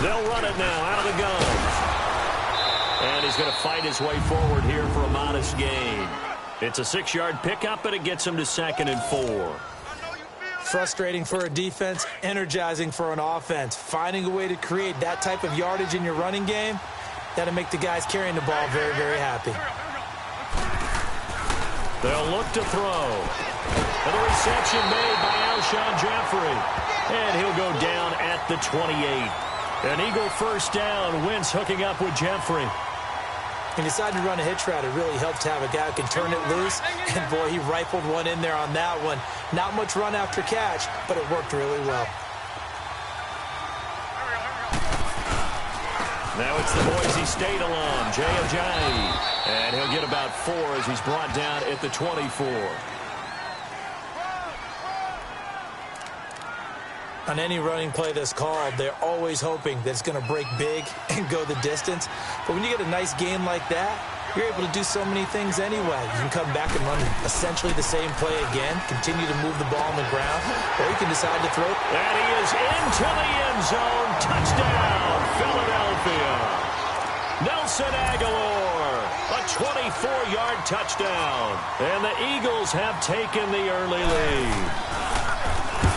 They'll run it now out of the gun. And he's going to fight his way forward here for a modest gain. It's a 6-yard pickup, and it gets him to 2nd and 4. Frustrating for a defense, energizing for an offense. Finding a way to create that type of yardage in your running game, that'll make the guys carrying the ball very, very happy. They'll look to throw. And the reception made by Alshon Jeffrey. And he'll go down at the 28. An Eagle first down. Wentz hooking up with Jeffrey. He decided to run a hitch route. It really helped to have a guy who can turn it loose. And, boy, he rifled one in there on that one. Not much run after catch, but it worked really well. Now it's the Boise State alum, Jay Ajayi. And he'll get about 4 as he's brought down at the 24. On any running play that's called, they're always hoping that it's going to break big and go the distance. But when you get a nice game like that, you're able to do so many things anyway. You can come back and run essentially the same play again, continue to move the ball on the ground, or you can decide to throw. And he is into the end zone. Touchdown, Philadelphia. Nelson Aguilar, a 24-yard touchdown. And the Eagles have taken the early lead.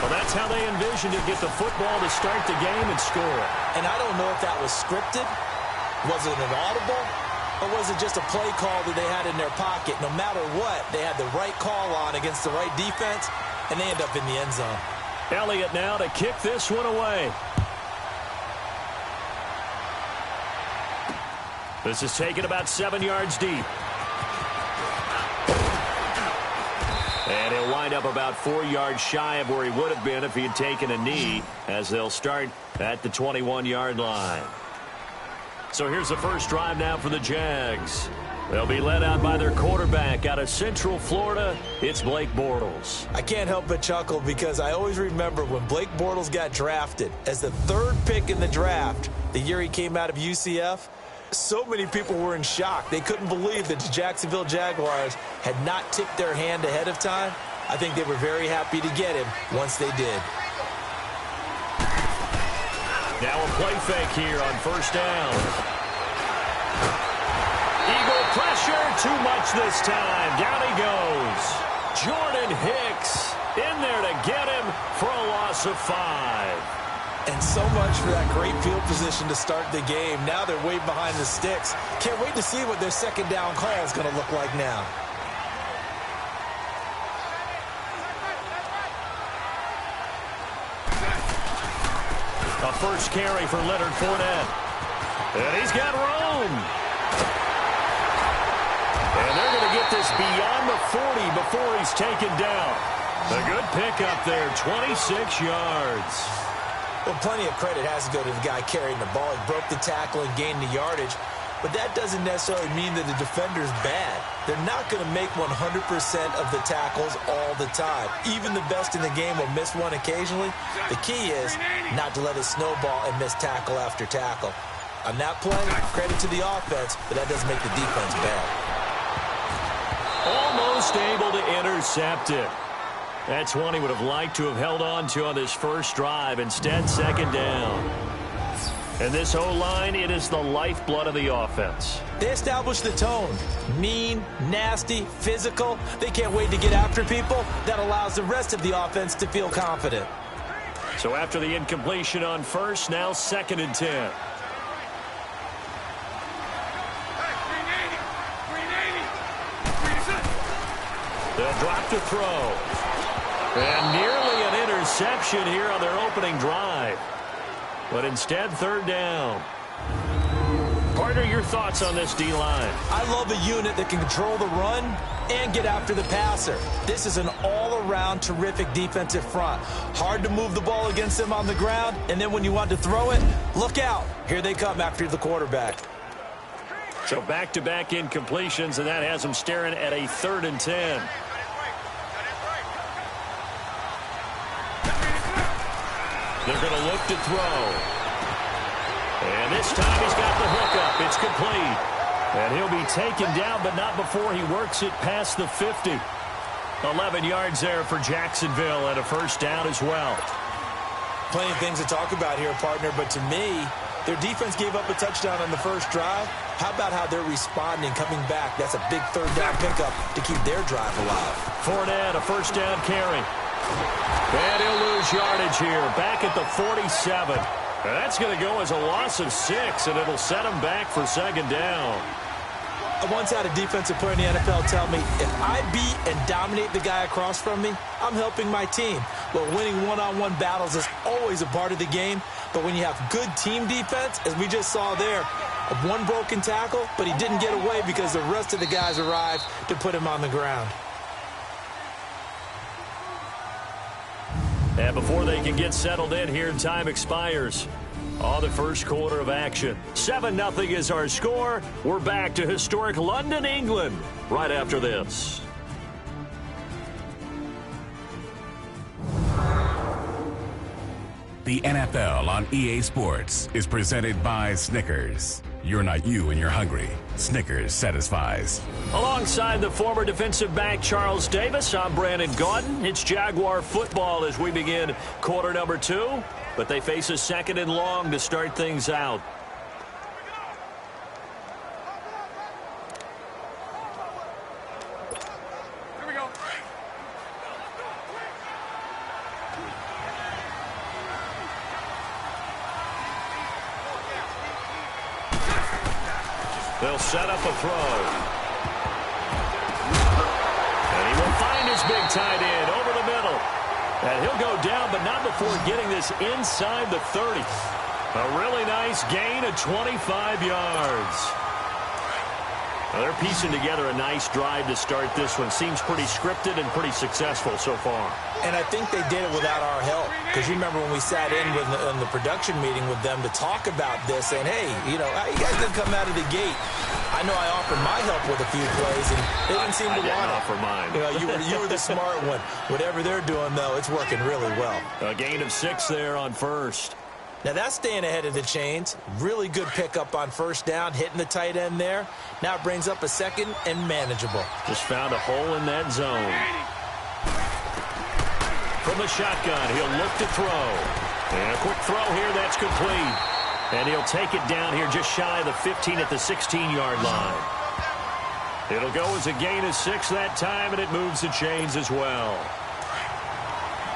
Well, that's how they envisioned to get the football to start the game and score. And I don't know if that was scripted. Was it an audible? Or was it just a play call that they had in their pocket? No matter what, they had the right call on against the right defense, and they end up in the end zone. Elliott now to kick this one away. This is taken about 7 yards deep. And he'll wind up about 4 yards shy of where he would have been if he had taken a knee, as they'll start at the 21-yard line. So here's the first drive now for the Jags. They'll be led out by their quarterback out of Central Florida. It's Blake Bortles. I can't help but chuckle because I always remember when Blake Bortles got drafted as the 3rd pick in the draft, the year he came out of UCF. So many people were in shock. They couldn't believe that the Jacksonville Jaguars had not tipped their hand ahead of time. I think they were very happy to get him once they did. Now a play fake here on first down. Eagle pressure, too much this time. Down he goes. Jordan Hicks in there to get him for a loss of 5. And so much for that great field position to start the game. Now they're way behind the sticks. Can't wait to see what their second down call is going to look like now. A first carry for Leonard Fournette. And he's got room. And they're going to get this beyond the 40 before he's taken down. A good pickup there, 26 yards. Well, plenty of credit has to go to the guy carrying the ball. He broke the tackle and gained the yardage. But that doesn't necessarily mean that the defender's bad. They're not going to make 100% of the tackles all the time. Even the best in the game will miss one occasionally. The key is not to let it snowball and miss tackle after tackle. On that play, credit to the offense, but that doesn't make the defense bad. Almost able to intercept it. That's one he would have liked to have held on to on this first drive. Instead, second down. And this O-line, it is the lifeblood of the offense. They establish the tone. Mean, nasty, physical. They can't wait to get after people. That allows the rest of the offense to feel confident. So after the incompletion on first, now 2nd and 10. They'll drop to throw. And nearly an interception here on their opening drive. But instead, 3rd down. Partner, your thoughts on this D-line? I love a unit that can control the run and get after the passer. This is an all-around terrific defensive front. Hard to move the ball against them on the ground, and then when you want to throw it, look out. Here they come after the quarterback. So back-to-back incompletions, and that has them staring at a 3rd and 10. They're going to look to throw. And this time he's got the hookup. It's complete. And he'll be taken down, but not before he works it past the 50. 11 yards there for Jacksonville, and a first down as well. Plenty of things to talk about here, partner, but to me, Their defense gave up a touchdown on the first drive. How about how they're responding, coming back? That's a big third down pickup to keep their drive alive. Fournette, a first down carry. And he'll lose yardage here, back at the 47. That's going to go as a loss of 6, and it'll set him back for second down. I once had a defensive player in the NFL tell me, if I beat and dominate the guy across from me, I'm helping my team. Well, winning one-on-one battles is always a part of the game, but when you have good team defense, as we just saw there, one broken tackle, but he didn't get away because the rest of the guys arrived to put him on the ground. And before they can get settled in here, time expires on the first quarter of action. 7-0 is our score. We're back to historic London, England, right after this. The NFL on EA Sports is presented by Snickers. You're not you when you're hungry. Snickers satisfies. Alongside the former defensive back Charles Davis, I'm Brandon Gaudin. It's Jaguar football as we begin quarter number 2, but they face a second and long to start things out. Here we go. They'll set up a throw. And he will find his big tight end over the middle. And he'll go down, but not before getting this inside the 30. A really nice gain of 25 yards. Now they're piecing together a nice drive to start this one. Seems pretty scripted and pretty successful so far. And I think they did it without our help. Because you remember when we sat in the production meeting with them to talk about this, and hey, you know, how you guys didn't come out of the gate. I know I offered my help with a few plays, and they didn't seem to want it. I didn't offer mine. You know, you were the smart one. Whatever they're doing, though, it's working really well. A gain of 6 there on first. Now, that's staying ahead of the chains. Really good pickup on first down, hitting the tight end there. Now it brings up a second and manageable. Just found a hole in that zone. From the shotgun, he'll look to throw. And a quick throw here, that's complete. And he'll take it down here just shy of the 15 at the 16-yard line. It'll go as a gain of 6 that time, and it moves the chains as well.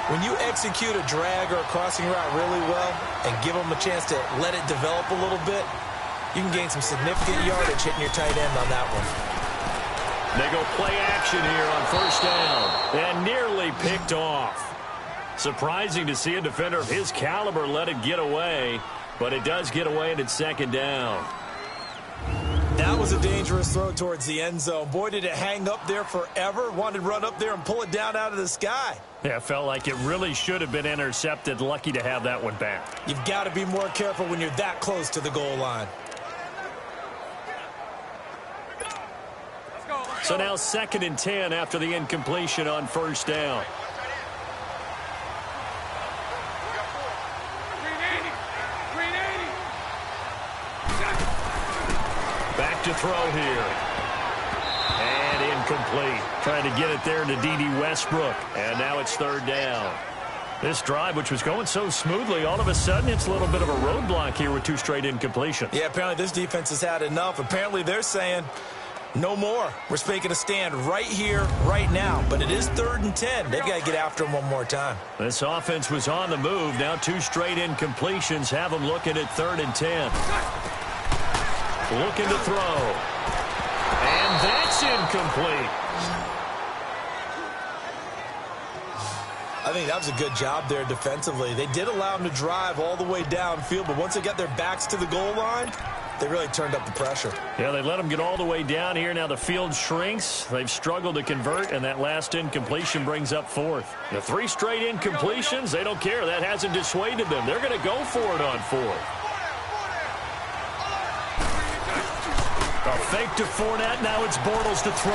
When you execute a drag or a crossing route really well and give them a chance to let it develop a little bit, you can gain some significant yardage hitting your tight end on that one. They go play action here on first down and nearly picked off. Surprising to see a defender of his caliber let it get away, but it does get away and it's second down. That was a dangerous throw towards the end zone. Boy, did it hang up there forever. Wanted to run up there and pull it down out of the sky. Yeah, felt like it really should have been intercepted. Lucky to have that one back. You've got to be more careful when you're that close to the goal line. So now 2nd and 10 after the incompletion on first down. Back to throw here. And incomplete. Trying to get it there to D.D. Westbrook. And now it's 3rd down. This drive, which was going so smoothly, all of a sudden it's a little bit of a roadblock here with 2 straight incompletions. Yeah, apparently this defense has had enough. Apparently they're saying no more. We're making a stand right here, right now. But it is 3rd and 10. They've got to get after him one more time. This offense was on the move. Now 2 straight incompletions have them looking at 3rd and 10. Looking to throw. And that's incomplete. I think that was a good job there defensively. They did allow them to drive all the way downfield, but once they got their backs to the goal line, they really turned up the pressure. Yeah, they let them get all the way down here. Now the field shrinks. They've struggled to convert, and that last incompletion brings up 4th. The 3 straight incompletions, they don't care. That hasn't dissuaded them. They're going to go for it on 4th. A fake to Fournette. Now it's Bortles to throw.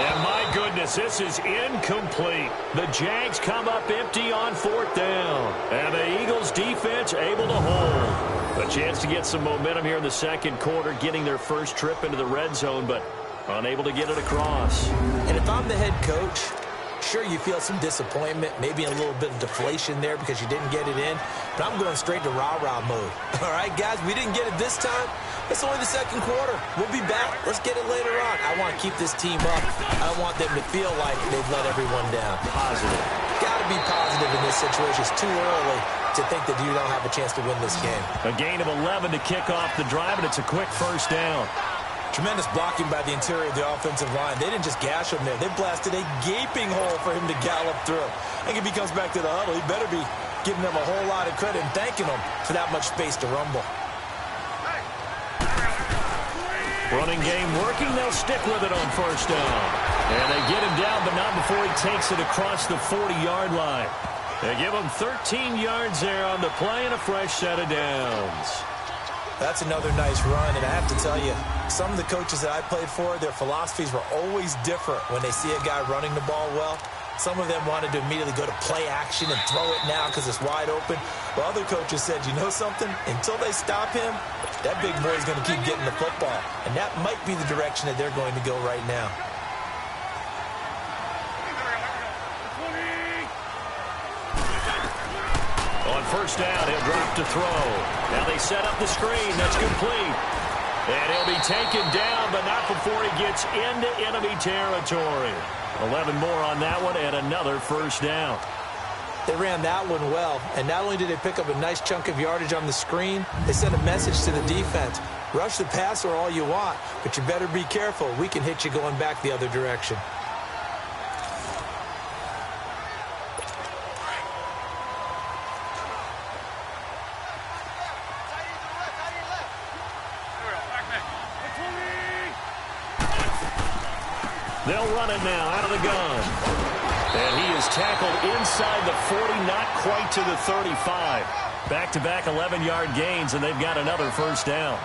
And my goodness, this is incomplete. The Jags come up empty on 4th down. And the Eagles defense able to hold. A chance to get some momentum here in the second quarter, getting their first trip into the red zone, but unable to get it across. And if I'm the head coach, Sure, you feel some disappointment, maybe a little bit of deflation there because you didn't get it in, but I'm going straight to rah-rah mode. All right, guys, we didn't get it this time. It's only the second quarter. We'll be back. Let's get it later on. I want to keep this team up. I want them to feel like they've let everyone down. Positive. Got to be positive in this situation. It's too early to think that you don't have a chance to win this game. A gain of 11 to kick off the drive, and it's a quick first down. Tremendous blocking by the interior of the offensive line. They didn't just gash him there. They blasted a gaping hole for him to gallop through. I think if he comes back to the huddle, he better be giving them a whole lot of credit and thanking them for that much space to rumble. Running game working. They'll stick with it on first down. And they get him down, but not before he takes it across the 40-yard line. They give him 13 yards there on the play and a fresh set of downs. That's another nice run, and I have to tell you, some of the coaches that I played for, their philosophies were always different when they see a guy running the ball well. Some of them wanted to immediately go to play action and throw it now because it's wide open. While other coaches said, you know something? Until they stop him, that big boy's going to keep getting the football. And that might be the direction that they're going to go right now. On first down, he'll drop to throw. Now they set up the screen. That's complete. And he'll be taken down, but not before he gets into enemy territory. 11 more on that one and another first down. They ran that one well, and not only did they pick up a nice chunk of yardage on the screen, they sent a message to the defense. Rush the passer all you want, but you better be careful. We can hit you going back the other direction. They'll run it now out of the gun. And he is tackled inside the 40, not quite to the 35. Back-to-back 11-yard gains, and they've got another first down.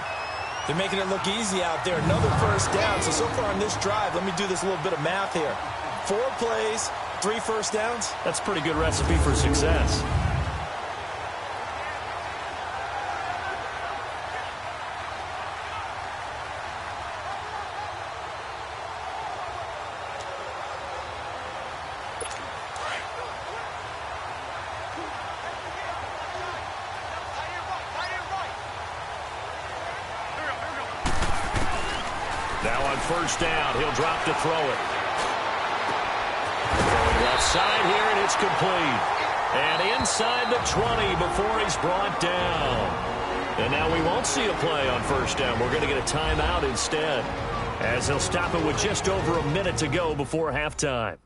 They're making it look easy out there. Another first down. So far on this drive, let me do this little bit of math here. 4 plays, 3 first downs. That's a pretty good recipe for success. First down, he'll drop to throw it. Throwing left side here, and it's complete. And inside the 20 before he's brought down. And now we won't see a play on first down. We're going to get a timeout instead, as he'll stop it with just over a minute to go before halftime.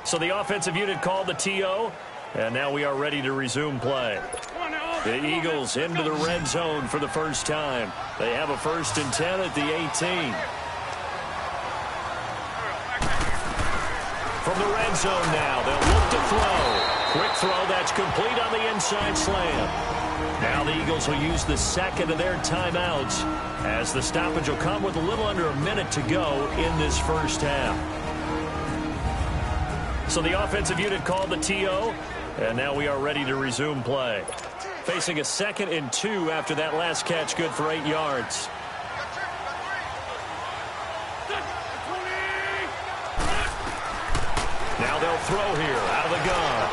So the offensive unit called the TO, and now we are ready to resume play. The Eagles into the red zone for the first time. They have a 1st and 10 at the 18. From the red zone now, they'll look to throw. Quick throw, that's complete on the inside slant. Now the Eagles will use the second of their timeouts, as the stoppage will come with a little under a minute to go in this first half. So the offensive unit called the TO, and now we are ready to resume play. Facing a 2nd and 2 after that last catch, good for 8 yards. Now they'll throw here out of the gun.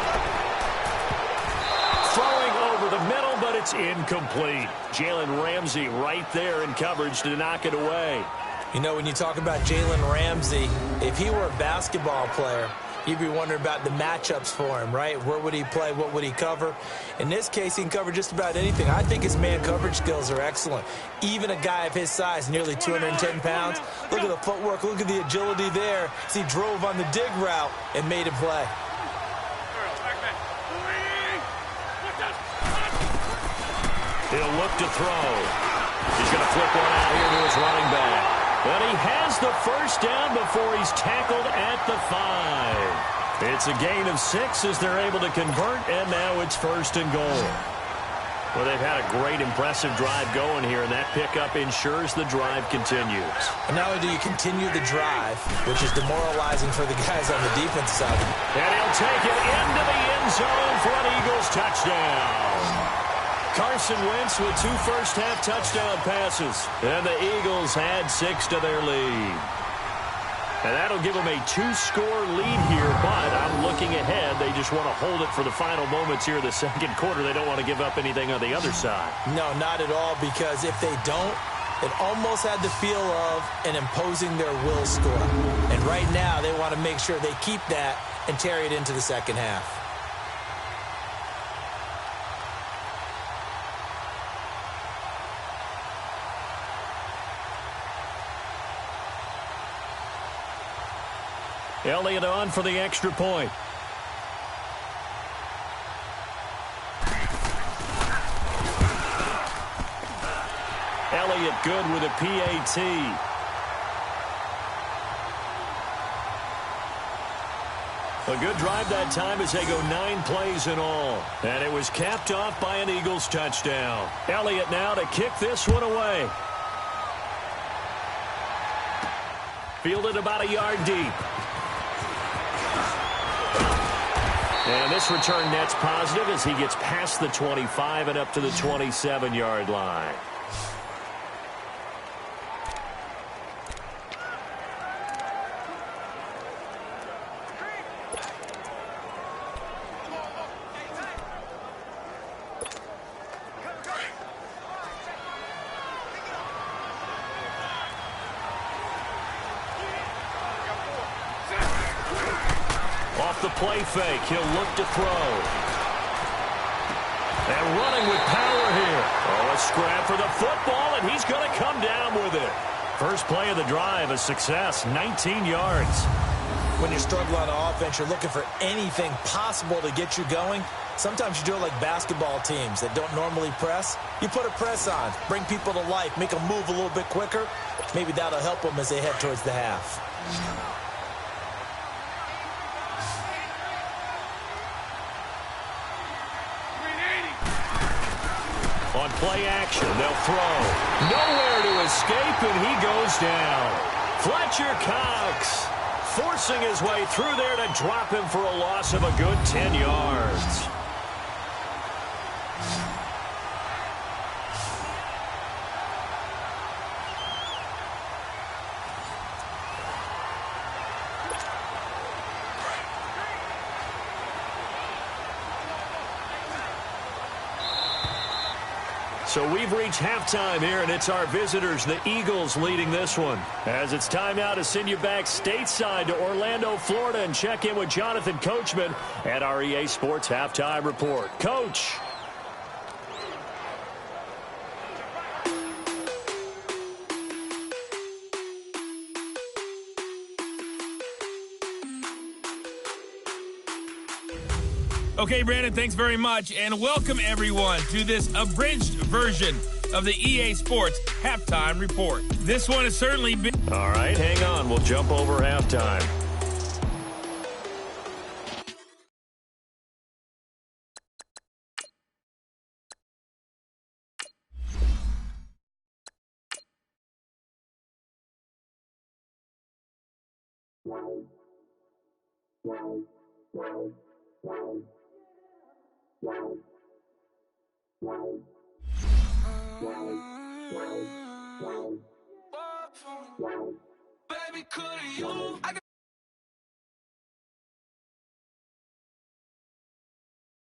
Throwing over the middle, but it's incomplete. Jalen Ramsey right there in coverage to knock it away. You know, when you talk about Jalen Ramsey, if he were a basketball player, you'd be wondering about the matchups for him, right? Where would he play? What would he cover? In this case, he can cover just about anything. I think his man coverage skills are excellent. Even a guy of his size, nearly 210 pounds, look at the footwork, look at the agility there as he drove on the dig route and made a play. He'll look to throw. He's going to flip one out here to his running back. But he has the first down before he's tackled at the 5. It's a gain of 6 as they're able to convert, and now it's 1st and goal. Well, they've had a great, impressive drive going here, and that pickup ensures the drive continues. And not only do you continue the drive, which is demoralizing for the guys on the defense side. And he'll take it into the end zone for an Eagles touchdown. Carson Wentz with 2 first-half touchdown passes. And the Eagles add 6 to their lead. And that'll give them a 2-score lead here, but I'm looking ahead. They just want to hold it for the final moments here in the second quarter. They don't want to give up anything on the other side. No, not at all, because if they don't, it almost had the feel of an imposing their will score. And right now, they want to make sure they keep that and carry it into the second half. Elliott on for the extra point. Elliott good with a PAT. A good drive that time as they go 9 plays in all. And it was capped off by an Eagles touchdown. Elliott now to kick this one away. Fielded about a yard deep. And this return net's positive as he gets past the 25 and up to the 27-yard line. Off the play fake, he'll look to throw. And running with power here. Oh, a scrap for the football, and he's going to come down with it. First play of the drive, a success, 19 yards. When you struggle on offense, you're looking for anything possible to get you going. Sometimes you do it like basketball teams that don't normally press. You put a press on, bring people to life, make them move a little bit quicker. Maybe that'll help them as they head towards the half. On play action, they'll throw. Nowhere to escape, and he goes down. Fletcher Cox forcing his way through there to drop him for a loss of a good 10 yards. So we've reached halftime here, and it's our visitors, the Eagles, leading this one. As it's time now to send you back stateside to Orlando, Florida, and check in with Jonathan Coachman at our EA Sports Halftime Report. Coach. Okay, Brandon, thanks very much, and welcome everyone to this abridged version of the EA Sports Halftime Report. This one has certainly been... All right, hang on. We'll jump over halftime. Baby, could you?